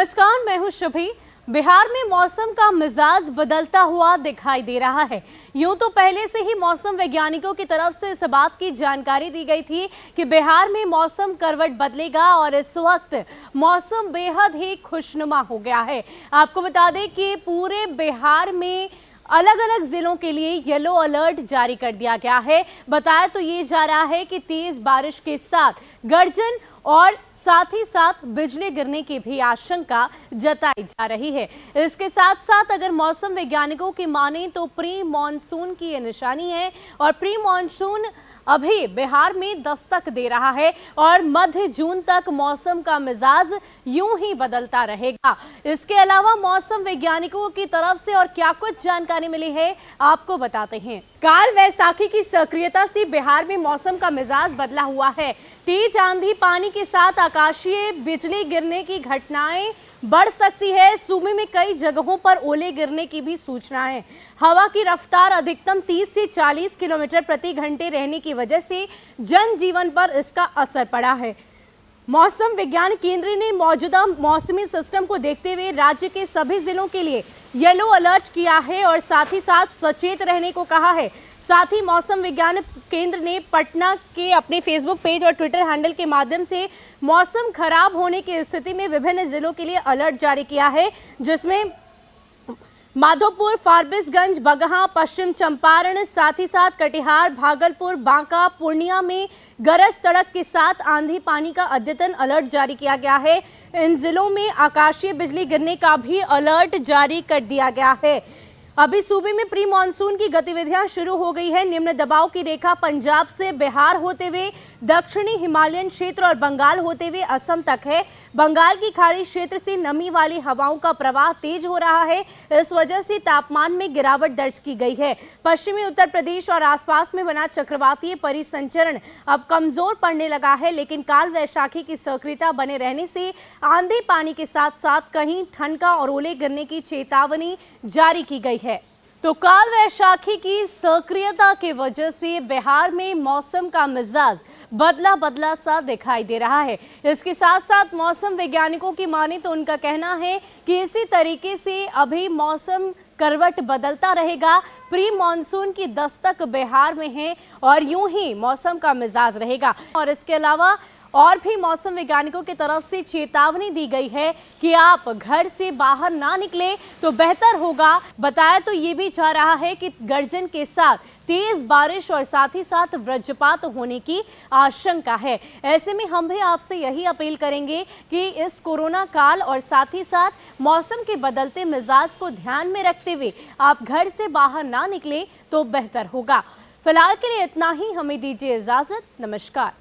नमस्कार, मैं हूं शुभी। बिहार में मौसम का मिजाज बदलता हुआ दिखाई दे रहा है। यूं तो पहले से ही मौसम वैज्ञानिकों की तरफ से इस बात की जानकारी दी गई थी कि बिहार में मौसम करवट बदलेगा और इस वक्त मौसम बेहद ही खुशनुमा हो गया है। आपको बता दें कि पूरे बिहार में अलग अलग जिलों के लिए येलो अलर्ट जारी कर दिया गया है। बताया तो ये जा रहा है कि तेज बारिश के साथ गर्जन और साथ ही साथ बिजली गिरने की भी आशंका जताई जा रही है। इसके साथ साथ अगर मौसम वैज्ञानिकों की माने तो प्री मॉनसून की ये निशानी है और प्री मॉनसून अभी बिहार में दस्तक दे रहा है और मध्य जून तक मौसम का मिजाज यूं ही बदलता रहेगा। इसके अलावा मौसम वैज्ञानिकों की तरफ से और क्या कुछ जानकारी मिली है आपको बताते हैं। काल वैसाखी की सक्रियता से बिहार में मौसम का मिजाज बदला हुआ है। तेज आंधी पानी के साथ आकाशीय बिजली गिरने की घटनाएं बढ़ सकती है। सूबे में कई जगहों पर ओले गिरने की भी सूचना है। हवा की रफ्तार अधिकतम 30 से 40 किलोमीटर प्रति घंटे रहने की वजह से जनजीवन पर इसका असर पड़ा है। मौसम विज्ञान केंद्र ने मौजूदा मौसमी सिस्टम को देखते हुए राज्य के सभी जिलों के लिए येलो अलर्ट किया है और साथ ही साथ सचेत रहने को कहा है। साथ ही मौसम विज्ञान केंद्र ने पटना के अपने फेसबुक पेज और ट्विटर हैंडल के माध्यम से मौसम खराब होने की स्थिति में विभिन्न जिलों के लिए अलर्ट जारी किया है, जिसमें माधोपुर, फारबिसगंज, बगहा, पश्चिम चंपारण, साथ ही साथ कटिहार, भागलपुर, बांका, पूर्णिया में गरज तड़क के साथ आंधी पानी का अद्यतन अलर्ट जारी किया गया है। इन जिलों में आकाशीय बिजली गिरने का भी अलर्ट जारी कर दिया गया है। अभी सूबे में प्री मानसून की गतिविधियां शुरू हो गई है। निम्न दबाव की रेखा पंजाब से बिहार होते हुए दक्षिणी हिमालयन क्षेत्र और बंगाल होते हुए असम तक है। बंगाल की खाड़ी क्षेत्र से नमी वाली हवाओं का प्रवाह तेज हो रहा है। इस वजह से तापमान में गिरावट दर्ज की गई है। पश्चिमी उत्तर प्रदेश और आसपास में बना चक्रवातीय परिसंचरण अब कमजोर पड़ने लगा है, लेकिन काल वैशाखी की सक्रियता बने रहने से आंधी पानी के साथ साथ कहीं ठनका और ओले गिरने की चेतावनी जारी की गई है। तो काल वैशाखी की सक्रियता की वजह से बिहार में मौसम का मिजाज बदला बदला सा दिखाई दे रहा है। इसके साथ साथ मौसम वैज्ञानिकों की माने तो उनका कहना है कि इसी तरीके से अभी मौसम करवट बदलता रहेगा। प्री मॉनसून की दस्तक बिहार में है और यूं ही मौसम का मिजाज रहेगा। और इसके अलावा और भी मौसम वैज्ञानिकों की तरफ से चेतावनी दी गई है कि आप घर से बाहर ना निकलें तो बेहतर होगा। बताया तो ये भी जा रहा है कि गर्जन के साथ तेज बारिश और साथ ही साथ वज्रपात होने की आशंका है। ऐसे में हम भी आपसे यही अपील करेंगे कि इस कोरोना काल और साथ ही साथ मौसम के बदलते मिजाज को ध्यान में रखते हुए आप घर से बाहर ना निकलें तो बेहतर होगा। फिलहाल के लिए इतना ही। हमें दीजिए इजाजत। नमस्कार।